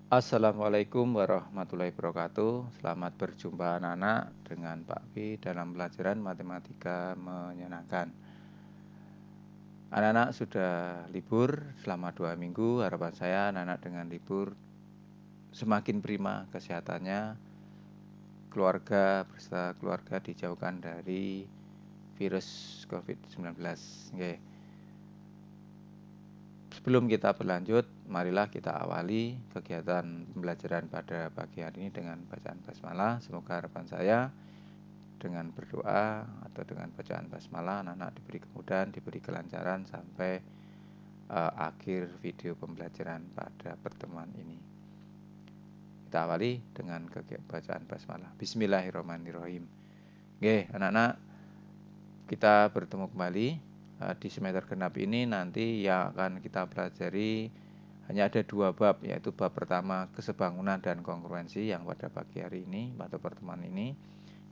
Assalamualaikum warahmatullahi wabarakatuh. Selamat berjumpa anak-anak dengan Pak Pi dalam pelajaran matematika menyenangkan. Anak-anak sudah libur selama 2 minggu. Harapan saya anak-anak dengan libur semakin prima kesehatannya, keluarga beserta keluarga dijauhkan dari virus COVID-19. Oke. Sebelum kita berlanjut, marilah kita awali kegiatan pembelajaran pada pagi hari ini dengan bacaan basmalah. Semoga harapan saya dengan berdoa atau dengan bacaan basmalah anak-anak diberi kemudahan, diberi kelancaran sampai akhir video pembelajaran pada pertemuan ini. Kita awali dengan bacaan basmalah. Bismillahirrahmanirrahim. Oke, anak-anak, kita bertemu kembali di semester genap ini. Nanti yang akan kita pelajari hanya ada 2 bab, yaitu bab pertama kesebangunan dan kongruensi yang pada pagi hari ini atau pertemuan ini.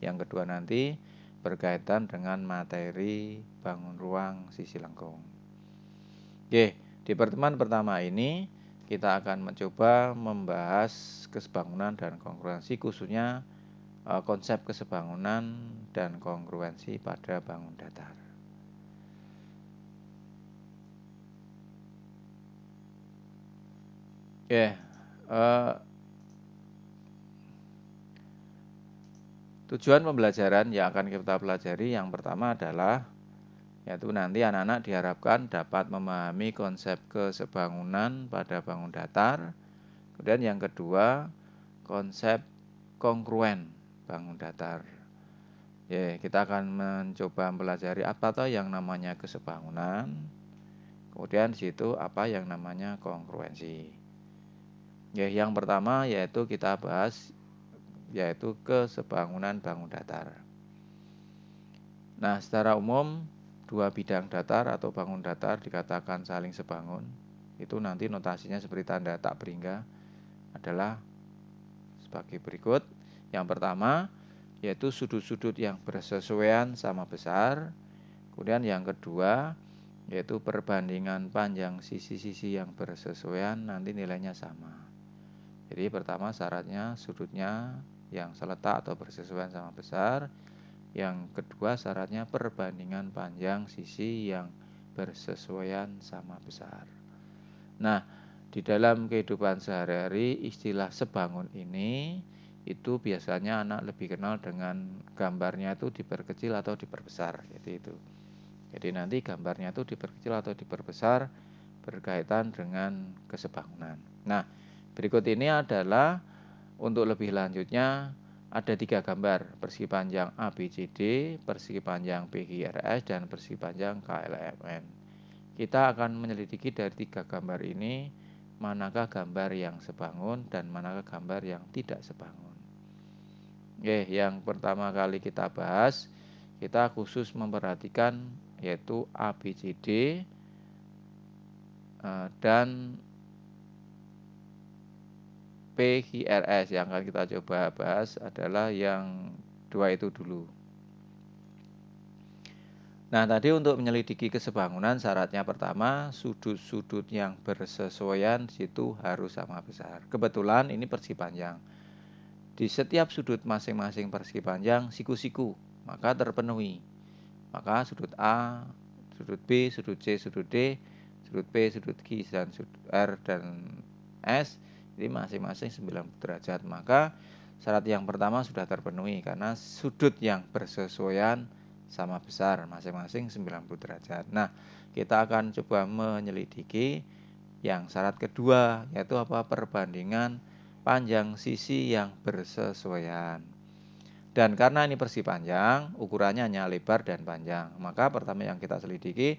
Yang kedua nanti berkaitan dengan materi bangun ruang sisi lengkung. Oke, di pertemuan pertama ini kita akan mencoba membahas kesebangunan dan kongruensi, khususnya konsep kesebangunan dan kongruensi pada bangun datar. Tujuan pembelajaran yang akan kita pelajari yang pertama adalah yaitu nanti anak-anak diharapkan dapat memahami konsep kesebangunan pada bangun datar. Kemudian yang kedua, konsep kongruen bangun datar. Kita akan mencoba mempelajari apa toh yang namanya kesebangunan. Kemudian di situ apa yang namanya kongruensi. Yang pertama yaitu kita bahas yaitu kesebangunan bangun datar. Nah, secara umum 2 bidang datar atau bangun datar dikatakan saling sebangun. Itu nanti notasinya seperti tanda tak berhingga adalah sebagai berikut. Yang pertama yaitu sudut-sudut yang bersesuaian sama besar. Kemudian yang kedua yaitu perbandingan panjang sisi-sisi yang bersesuaian nanti nilainya sama. Jadi pertama syaratnya sudutnya yang seletak atau bersesuaian sama besar. Yang kedua syaratnya perbandingan panjang sisi yang bersesuaian sama besar. Nah, di dalam kehidupan sehari-hari istilah sebangun ini itu biasanya anak lebih kenal dengan gambarnya itu diperkecil atau diperbesar. Jadi nanti gambarnya itu diperkecil atau diperbesar berkaitan dengan kesebangunan. Nah, berikut ini adalah untuk lebih lanjutnya ada 3 gambar, persegi panjang ABCD, persegi panjang PQRS, dan persegi panjang KLMN. Kita akan menyelidiki dari 3 gambar ini manakah gambar yang sebangun dan manakah gambar yang tidak sebangun. Yang pertama kali kita bahas, kita khusus memperhatikan yaitu ABCD dan PQRS. Yang akan kita coba bahas adalah yang 2 itu dulu. Nah, tadi untuk menyelidiki kesebangunan syaratnya pertama sudut-sudut yang bersesuaian situ harus sama besar. Kebetulan ini persegi panjang. Di setiap sudut masing-masing persegi panjang siku-siku maka terpenuhi. Maka sudut A, sudut B, sudut C, sudut D, sudut P, sudut Q, dan sudut R dan S ini masing-masing 90 derajat. Maka syarat yang pertama sudah terpenuhi karena sudut yang bersesuaian sama besar masing-masing 90 derajat. Nah, kita akan coba menyelidiki yang syarat kedua yaitu apa? Perbandingan panjang sisi yang bersesuaian. Dan karena ini persegi panjang, ukurannya hanya lebar dan panjang. Maka pertama yang kita selidiki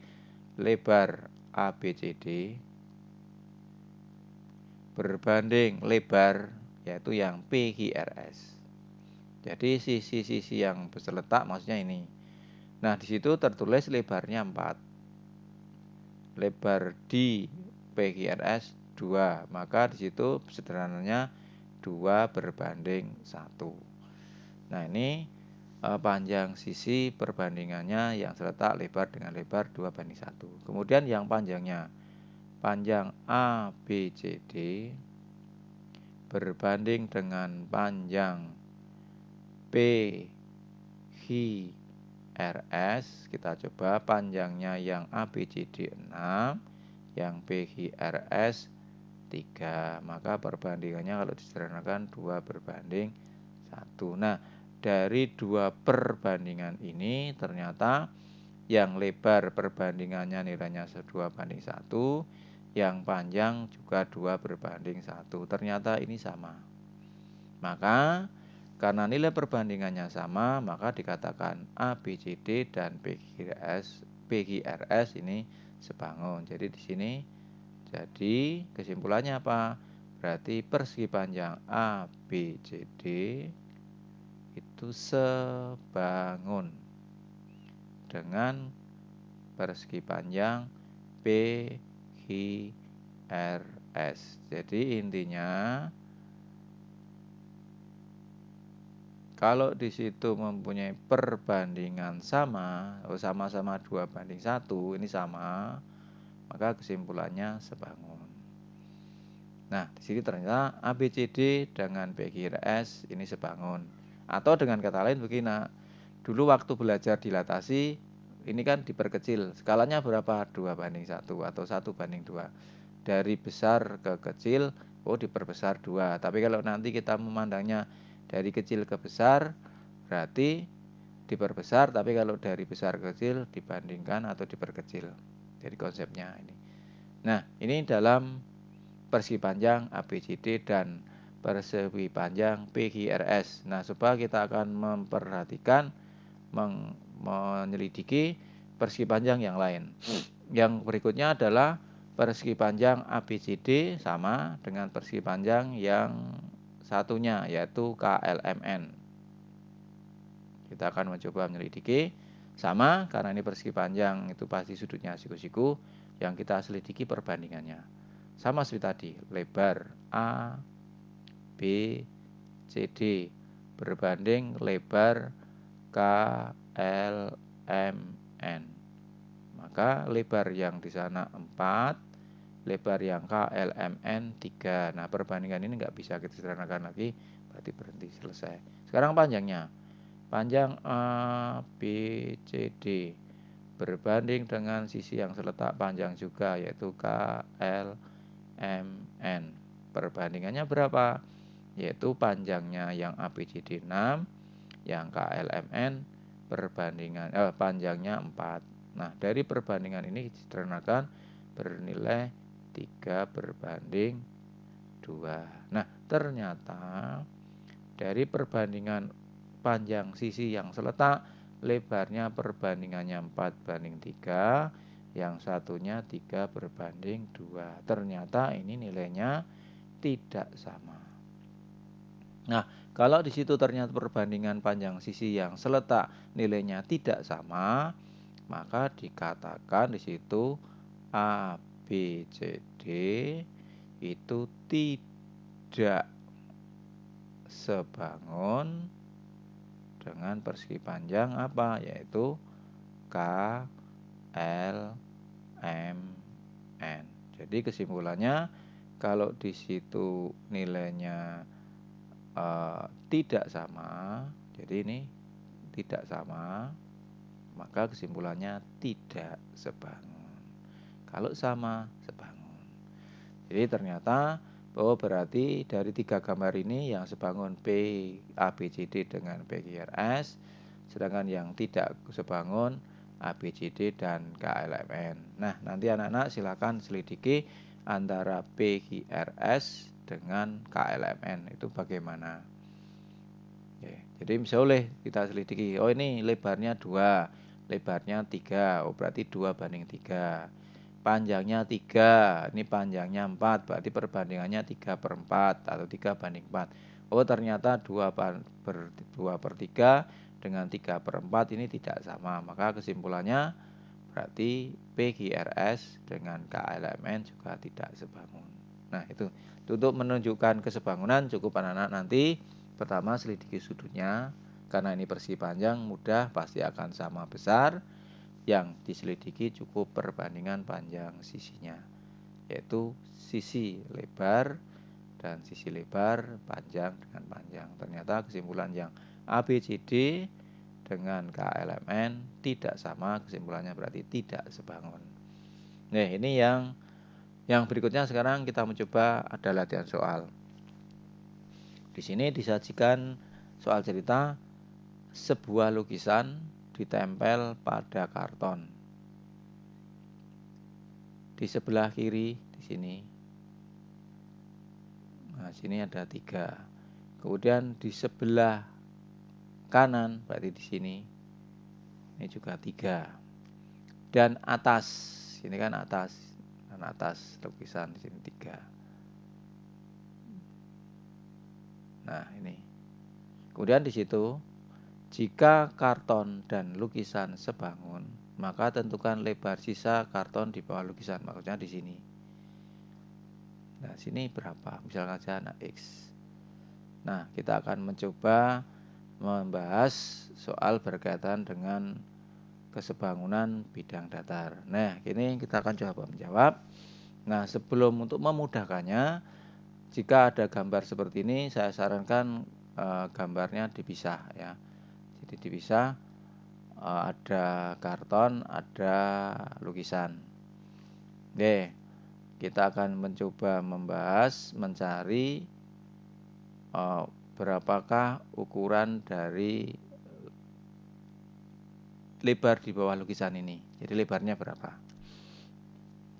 lebar ABCD berbanding lebar yaitu yang PQRS. Jadi sisi-sisi yang berletak maksudnya ini. Nah, di situ tertulis lebarnya 4. Lebar di PQRS 2. Maka di situ sederhananya 2 berbanding 1. Nah, ini panjang sisi perbandingannya yang terletak lebar dengan lebar 2 banding 1. Kemudian yang panjangnya panjang ABCD berbanding dengan panjang PHRS. Kita coba panjangnya yang ABCD 6, yang PHRS 3. Maka perbandingannya kalau disederhanakan 2 berbanding 1. Nah, dari 2 perbandingan ini ternyata yang lebar perbandingannya nilainya 2 banding 1, yang panjang juga 2 berbanding 1. Ternyata ini sama. Maka karena nilai perbandingannya sama, maka dikatakan ABCD dan PGRS ini sebangun. Jadi di sini kesimpulannya apa? Berarti persegi panjang ABCD itu sebangun dengan persegi panjang PHRS. Jadi intinya kalau di situ mempunyai perbandingan sama, sama-sama 2 banding 1, ini sama, maka kesimpulannya sebangun. Nah, di sini ternyata ABCD dengan PGRS ini sebangun. Atau dengan kata lain begini, dulu waktu belajar dilatasi, ini kan diperkecil. Skalanya berapa? 2 banding 1 atau 1 banding 2. Dari besar ke kecil, diperbesar 2. Tapi kalau nanti kita memandangnya dari kecil ke besar, berarti diperbesar. Tapi kalau dari besar ke kecil, dibandingkan atau diperkecil. Jadi konsepnya ini. Nah, ini dalam persegi panjang ABCD dan persegi panjang PGRS. Nah, coba kita akan memperhatikan, menyelidiki persegi panjang yang lain. Yang berikutnya adalah persegi panjang ABCD sama dengan persegi panjang yang satunya, yaitu KLMN. Kita akan mencoba menyelidiki sama, karena ini persegi panjang itu pasti sudutnya siku-siku. Yang kita selidiki perbandingannya sama seperti tadi, lebar A, B, C, D berbanding lebar K, L, M, N. Maka lebar yang di sana 4, lebar yang K, L, M, N 3. Nah, perbandingan ini nggak bisa kita sederhanakan lagi, berarti berhenti, selesai. Sekarang panjangnya. Panjang A, B, C, D berbanding dengan sisi yang seletak panjang juga, yaitu K, L, MN. Perbandingannya berapa? Yaitu panjangnya yang ABCD 6, yang KLMN panjangnya 4. Nah, dari perbandingan ini disederhanakan bernilai 3 berbanding 2. Nah, ternyata dari perbandingan panjang sisi yang seletak, lebarnya perbandingannya 4 banding 3, yang satunya 3 berbanding 2. Ternyata ini nilainya tidak sama. Nah, kalau di situ ternyata perbandingan panjang sisi yang seletak nilainya tidak sama, maka dikatakan di situ ABCD itu tidak sebangun dengan persegi panjang apa? Yaitu K, L, M, N. Jadi kesimpulannya, kalau di situ nilainya tidak sama, jadi ini tidak sama, maka kesimpulannya tidak sebangun. Kalau sama, sebangun. Jadi ternyata berarti dari 3 gambar ini yang sebangun P, ABCD dengan PGRS, sedangkan yang tidak sebangun ABCD dan KLMN. Nah, nanti anak-anak silakan selidiki antara PGRS dengan KLMN itu bagaimana. Oke, jadi misalnya kita selidiki, ini lebarnya 2, lebarnya 3, berarti 2 banding 3. Panjangnya 3, ini panjangnya 4, berarti perbandingannya 3/4 atau 3 banding 4. Ternyata 2 per 3 dengan 3/4 ini tidak sama. Maka kesimpulannya berarti PGRS dengan KLMN juga tidak sebangun. Nah, itu untuk menunjukkan kesebangunan cukup anak-anak nanti pertama selidiki sudutnya, karena ini persegi panjang mudah pasti akan sama besar. Yang diselidiki cukup perbandingan panjang sisinya, yaitu sisi lebar dan sisi lebar, panjang dengan panjang. Ternyata kesimpulan yang ABCD dengan KLMN tidak sama, kesimpulannya berarti tidak sebangun. Nah, ini yang berikutnya sekarang kita mencoba ada latihan soal. Di sini disajikan soal cerita sebuah lukisan ditempel pada karton. Di sebelah kiri di sini. Nah, sini ada 3. Kemudian di sebelah kanan berarti di sini. Ini juga 3. Dan atas, ini kan atas. Dan atas lukisan di sini 3. Nah, ini. Kemudian di situ, jika karton dan lukisan sebangun, maka tentukan lebar sisa karton di bawah lukisan. Maksudnya di sini. Nah, sini berapa? Misalkan saja anak X. Nah, kita akan mencoba membahas soal berkaitan dengan kesebangunan bidang datar. Nah, ini kita akan coba menjawab. Nah, sebelum untuk memudahkannya, jika ada gambar seperti ini, saya sarankan gambarnya dipisah ya. Jadi dipisah, ada karton, ada lukisan. Oke, kita akan mencoba membahas, mencari berapakah ukuran dari lebar di bawah lukisan ini. Jadi lebarnya berapa?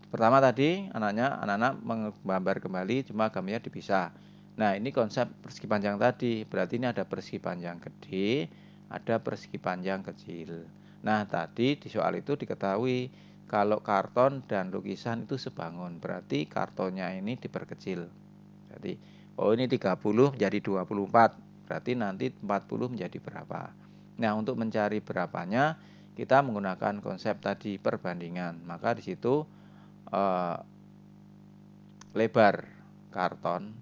Pertama tadi anak-anak menggambar kembali, cuma gambarnya dipisah. Nah, ini konsep persegi panjang tadi. Berarti ini ada persegi panjang gede, ada persegi panjang kecil. Nah, tadi di soal itu diketahui kalau karton dan lukisan itu sebangun. Berarti kartonnya ini diperkecil. Jadi, oh ini 30 menjadi 24. Berarti nanti 40 menjadi berapa? Nah, untuk mencari berapanya, kita menggunakan konsep tadi perbandingan. Maka di situ lebar karton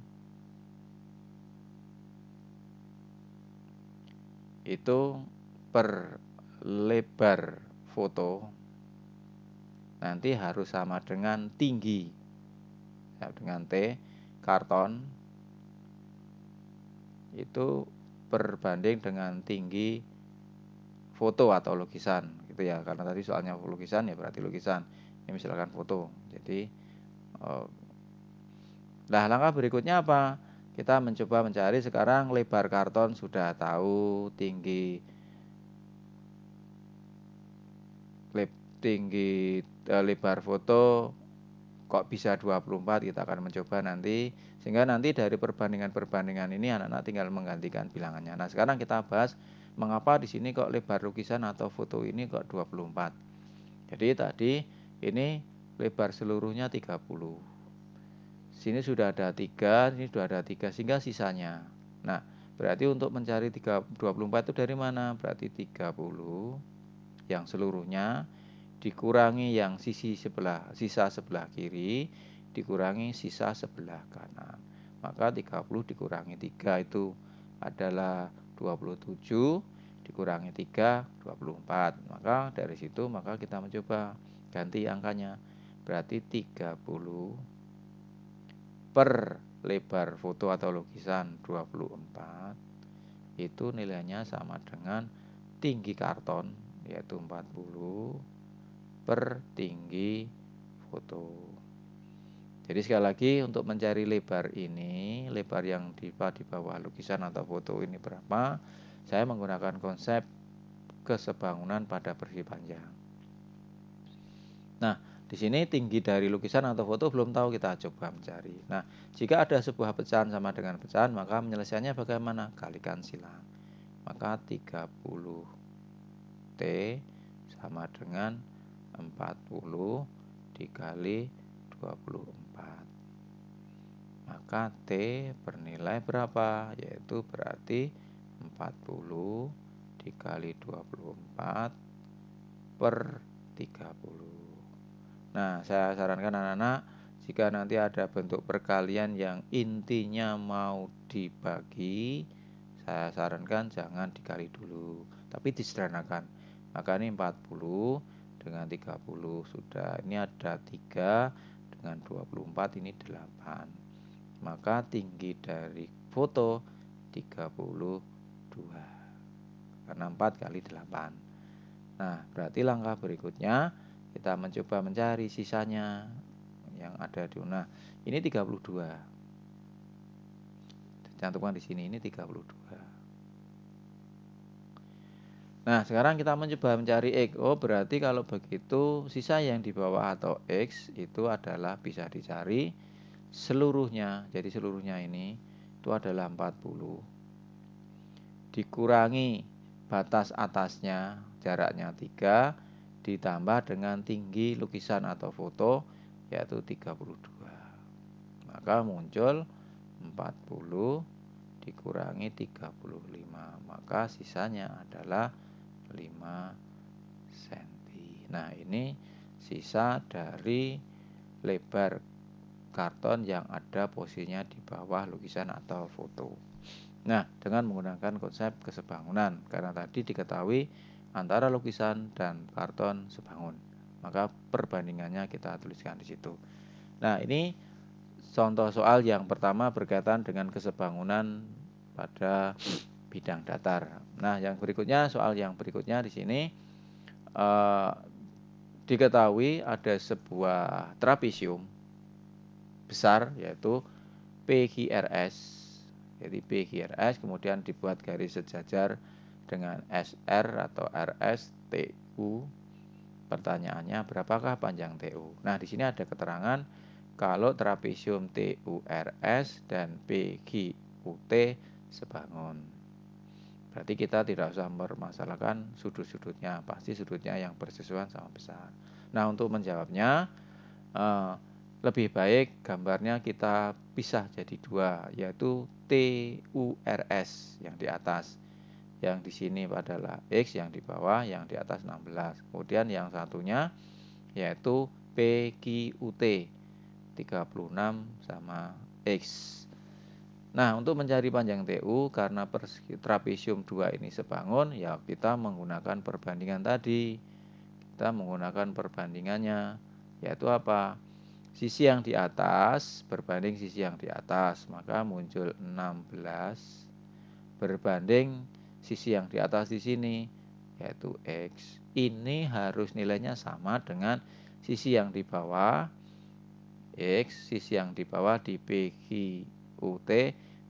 itu per lebar foto nanti harus sama dengan tinggi ya, dengan T karton itu berbanding dengan tinggi foto atau lukisan gitu ya, karena tadi soalnya lukisan ya berarti lukisan, ini misalkan foto. Jadi nah, langkah berikutnya apa? Kita mencoba mencari sekarang lebar karton sudah tahu, tinggi lebar foto kok bisa 24, kita akan mencoba nanti. Sehingga nanti dari perbandingan-perbandingan ini anak-anak tinggal menggantikan bilangannya. Nah, sekarang kita bahas mengapa di sini kok lebar lukisan atau foto ini kok 24. Jadi tadi ini lebar seluruhnya 30. Sini sudah ada 3, ini sudah ada 3 sehingga sisanya. Nah, berarti untuk mencari 24 itu dari mana? Berarti 30 yang seluruhnya dikurangi yang sisa sebelah kiri dikurangi sisa sebelah kanan. Maka 30 dikurangi 3 itu adalah 27, dikurangi 3 24. Maka dari situ maka kita mencoba ganti angkanya. Berarti 30 per lebar foto atau lukisan 24 itu nilainya sama dengan tinggi karton yaitu 40 per tinggi foto. Jadi sekali lagi untuk mencari lebar ini, lebar yang di bawah lukisan atau foto ini berapa, saya menggunakan konsep kesebangunan pada persegi panjang. Nah, di sini tinggi dari lukisan atau foto belum tahu, kita coba mencari. Nah, jika ada sebuah pecahan sama dengan pecahan, maka penyelesaiannya bagaimana? Kalikan silang. Maka 30 T sama dengan 40 dikali 24. Maka T bernilai berapa? Yaitu berarti 40 dikali 24 per 30. Nah, saya sarankan anak-anak, jika nanti ada bentuk perkalian yang intinya mau dibagi, saya sarankan jangan dikali dulu, tapi disederhanakan. Maka ini 40 dengan 30 sudah. Ini ada 3 dengan 24 ini 8. maka tinggi dari foto 32. Karena 4 kali 8. Nah, berarti langkah berikutnya kita mencoba mencari sisanya yang ada di nah, ini 32. Cantumkan di sini ini 32. Nah, sekarang kita mencoba mencari X. Oh, berarti kalau begitu sisa yang di bawah atau X itu adalah bisa dicari seluruhnya. Jadi seluruhnya ini itu adalah 40. Dikurangi batas atasnya, jaraknya 3, ditambah dengan tinggi lukisan atau foto yaitu 32. Maka muncul 40 dikurangi 35. Maka sisanya adalah 5 cm. Nah, ini sisa dari lebar karton yang ada posisinya di bawah lukisan atau foto. Nah, dengan menggunakan konsep kesebangunan, karena tadi diketahui antara lukisan dan karton sebangun, maka perbandingannya kita tuliskan di situ. Nah, ini contoh soal yang pertama berkaitan dengan kesebangunan pada bidang datar. Nah, yang berikutnya, soal yang berikutnya di sini diketahui ada sebuah trapesium besar yaitu PQRS. Jadi PQRS kemudian dibuat garis sejajar dengan SR atau RS TU. Pertanyaannya, berapakah panjang TU? Nah, di sini ada keterangan kalau trapesium TURS dan PQUT sebangun. Berarti kita tidak usah mempermasalahkan sudut-sudutnya, pasti sudutnya yang bersesuaian sama besar. Nah, untuk menjawabnya lebih baik gambarnya kita pisah jadi dua, yaitu TURS yang di atas. Yang di sini adalah X yang di bawah, yang di atas 16. Kemudian yang satunya yaitu PQUT 36 sama X. Nah, untuk mencari panjang TU karena trapesium 2 ini sebangun, ya kita menggunakan perbandingan tadi. Kita menggunakan perbandingannya, yaitu apa? Sisi yang di atas berbanding sisi yang di atas, maka muncul 16 berbanding sisi yang di atas di sini, yaitu X. Ini harus nilainya sama dengan sisi yang di bawah X, sisi yang di bawah di PQUT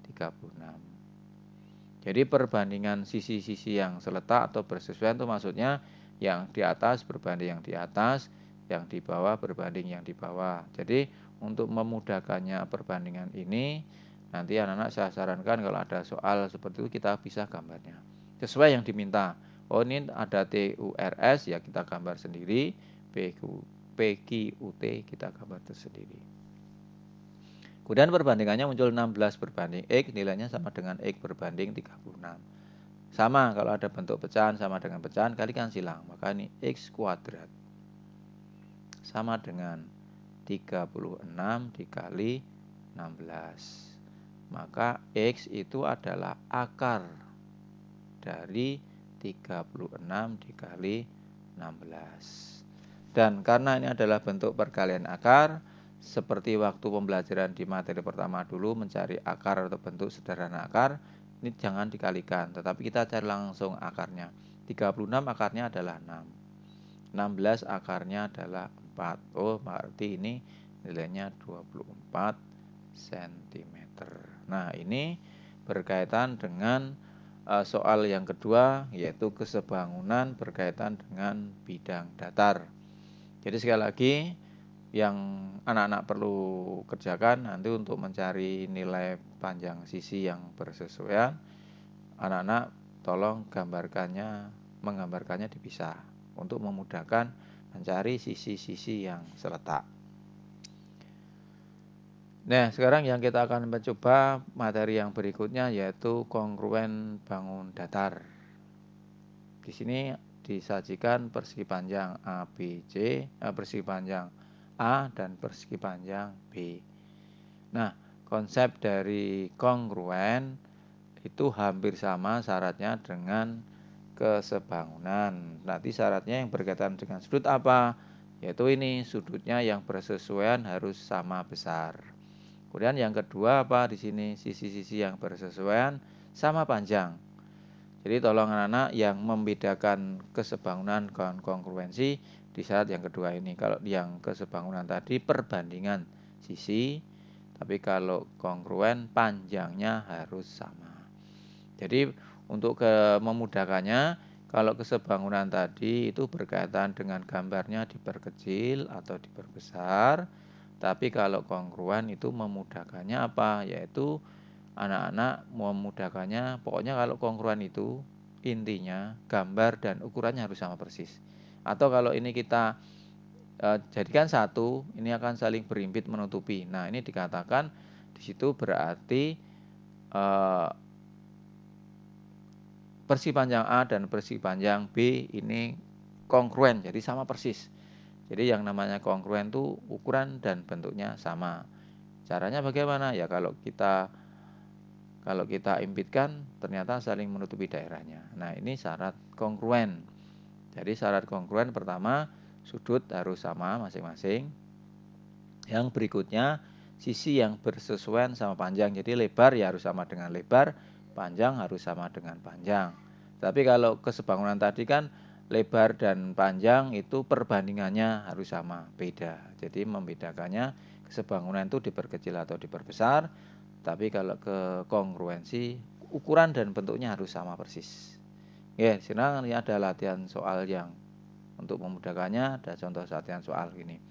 36. Jadi perbandingan sisi-sisi yang seletak atau bersesuaian itu maksudnya yang di atas berbanding yang di atas, yang di bawah berbanding yang di bawah. Jadi untuk memudahkannya perbandingan ini, nanti anak-anak saya sarankan kalau ada soal seperti itu kita bisa gambarnya sesuai yang diminta. Oh, ini ada TURS ya kita gambar sendiri, PQUT kita gambar tersendiri. Kemudian perbandingannya muncul 16 berbanding X, nilainya sama dengan X berbanding 36. Sama, kalau ada bentuk pecahan sama dengan pecahan, kalikan silang. Maka ini X kuadrat sama dengan 36 dikali 16. Maka X itu adalah akar dari 36 dikali 16. Dan karena ini adalah bentuk perkalian akar, seperti waktu pembelajaran di materi pertama dulu mencari akar atau bentuk sederhana akar, ini jangan dikalikan, tetapi kita cari langsung akarnya. 36 akarnya adalah 6. 16 akarnya adalah 4. Oh, berarti ini nilainya 24 cm. Nah, ini berkaitan dengan soal yang kedua, yaitu kesebangunan berkaitan dengan bidang datar. Jadi sekali lagi, yang anak-anak perlu kerjakan nanti untuk mencari nilai panjang sisi yang bersesuaian, anak-anak tolong menggambarkannya dipisah untuk memudahkan mencari sisi-sisi yang seletak. Nah, sekarang yang kita akan mencoba materi yang berikutnya yaitu kongruen bangun datar. Di sini disajikan persegi panjang ABC, persegi panjang A dan persegi panjang B. Nah, konsep dari kongruen itu hampir sama syaratnya dengan kesebangunan. Nanti syaratnya yang berkaitan dengan sudut apa? Yaitu ini, sudutnya yang bersesuaian harus sama besar. Kemudian yang kedua apa di sini? Sisi-sisi yang bersesuaian sama panjang. Jadi tolong anak-anak yang membedakan kesebangunan dan kongruensi di syarat yang kedua ini. Kalau yang kesebangunan tadi perbandingan sisi, tapi kalau kongruen panjangnya harus sama. Jadi untuk memudahkannya, kalau kesebangunan tadi itu berkaitan dengan gambarnya diperkecil atau diperbesar. Tapi kalau kongruen itu memudahkannya apa? Yaitu anak-anak memudahkannya, pokoknya kalau kongruen itu intinya gambar dan ukurannya harus sama persis. Atau kalau ini kita jadikan satu, ini akan saling berimpit menutupi. Nah, ini dikatakan di situ berarti persegi panjang A dan persegi panjang B ini kongruen, jadi sama persis. Jadi yang namanya kongruen itu ukuran dan bentuknya sama. Caranya bagaimana? Ya kalau kita impitkan ternyata saling menutupi daerahnya. Nah, ini syarat kongruen. Jadi syarat kongruen pertama, sudut harus sama masing-masing. Yang berikutnya, sisi yang bersesuaian sama panjang. Jadi lebar ya harus sama dengan lebar, panjang harus sama dengan panjang. Tapi kalau kesebangunan tadi kan lebar dan panjang itu perbandingannya harus sama, beda. Jadi membedakannya kesebangunan itu diperkecil atau diperbesar. Tapi kalau ke kongruensi, ukuran dan bentuknya harus sama persis. Ya, sekarang ini ada latihan soal yang untuk memudahkannya, ada contoh latihan soal gini.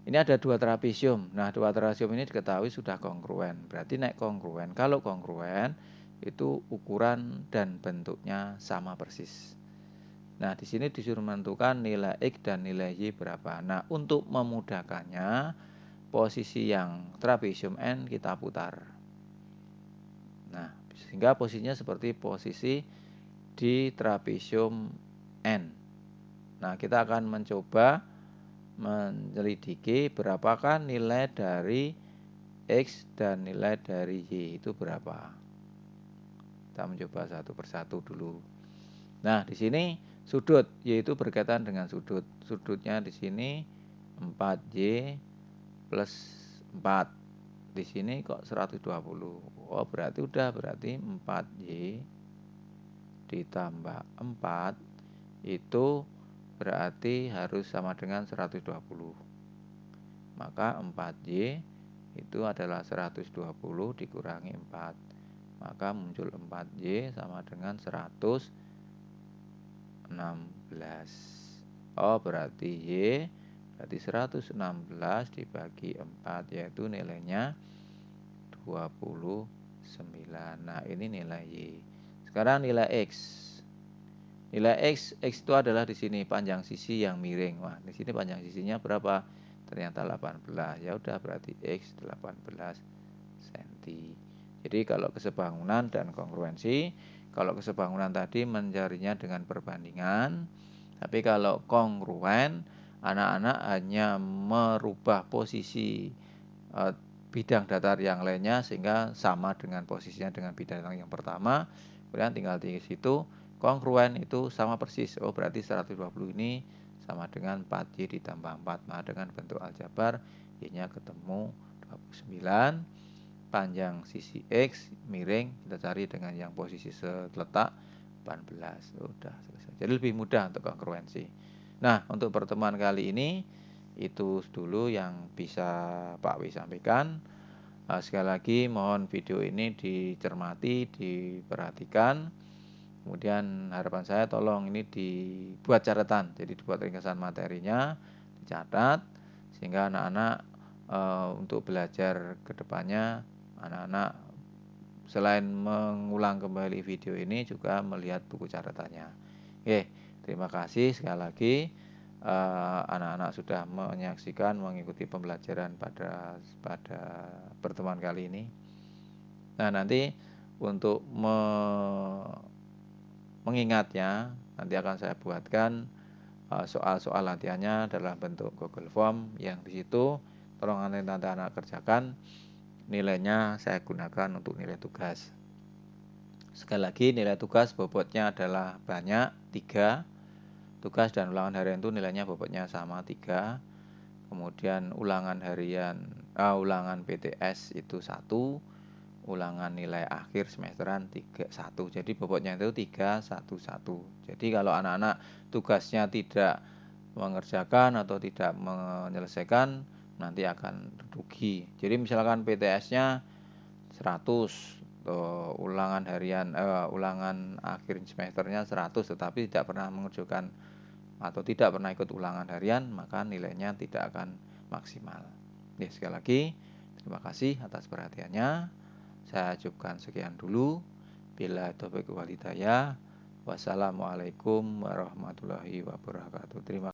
Ini ada dua trapesium. Nah, dua trapesium ini diketahui sudah kongruen. Berarti naik kongruen. Kalau kongruen itu ukuran dan bentuknya sama persis. Nah, di sini disuruh menentukan nilai X dan nilai Y berapa. Nah, untuk memudahkannya, posisi yang trapesium N kita putar. Nah, sehingga posisinya seperti posisi di trapesium N. Nah, kita akan mencoba menyelidiki berapakah nilai dari X dan nilai dari Y itu berapa. Kita mencoba satu persatu dulu. Nah, di sini sudut Y itu berkaitan dengan sudut. Sudutnya di sini 4Y plus 4. Di sini kok 120. Oh, berarti 4Y ditambah 4 itu berarti harus sama dengan 120. Maka 4Y itu adalah 120 dikurangi 4. Maka muncul 4Y sama dengan 116. Oh, berarti Y berarti 116 dibagi 4 yaitu nilainya 29. Nah, ini nilai Y. Sekarang nilai X. Nilai X itu adalah di sini panjang sisi yang miring. Wah, di sini panjang sisinya berapa? Ternyata 18. Ya udah berarti X 18 cm. Jadi kalau kesebangunan dan kongruensi, kalau kesebangunan tadi mencarinya dengan perbandingan, tapi kalau kongruen, anak-anak hanya merubah posisi bidang datar yang lainnya sehingga sama dengan posisinya dengan bidang yang pertama. Kemudian tinggal di situ kongruen itu sama persis. Oh, berarti 120 ini sama dengan 4Y ditambah 4. Nah, dengan bentuk aljabar Y-nya ketemu 29. Panjang sisi X miring kita cari dengan yang posisi seletak 18. Udah selesai. Jadi lebih mudah untuk kongruensi. Nah, untuk pertemuan kali ini itu dulu yang bisa Pak W sampaikan. Sekali lagi mohon video ini dicermati, diperhatikan. Kemudian harapan saya tolong ini dibuat catatan. Jadi dibuat ringkasan materinya, dicatat sehingga anak-anak untuk belajar ke depannya, anak-anak selain mengulang kembali video ini juga melihat buku catatannya. Oke, terima kasih sekali lagi anak-anak sudah menyaksikan mengikuti pembelajaran pada pertemuan kali ini. Nah, nanti untuk mengingatnya nanti akan saya buatkan soal-soal latihannya dalam bentuk Google Form yang di situ tolong anak-anak kerjakan, nilainya saya gunakan untuk nilai tugas. Sekali lagi nilai tugas bobotnya adalah banyak 3. Tugas dan ulangan harian itu nilainya bobotnya sama 3. kemudian ulangan PTS itu 1, ulangan nilai akhir semesteran 1. Jadi bobotnya itu 3, 1, 1. Jadi kalau anak-anak tugasnya tidak mengerjakan atau tidak menyelesaikan, nanti akan rugi. Jadi misalkan PTS-nya 100, ulangan akhir semesternya 100, tetapi tidak pernah mengerjakan atau tidak pernah ikut ulangan harian, maka nilainya tidak akan maksimal. Ya, sekali lagi terima kasih atas perhatiannya. Saya cukupkan sekian dulu. Bila taufiq wal hidayah. Wassalamualaikum warahmatullahi wabarakatuh. Terima kasih.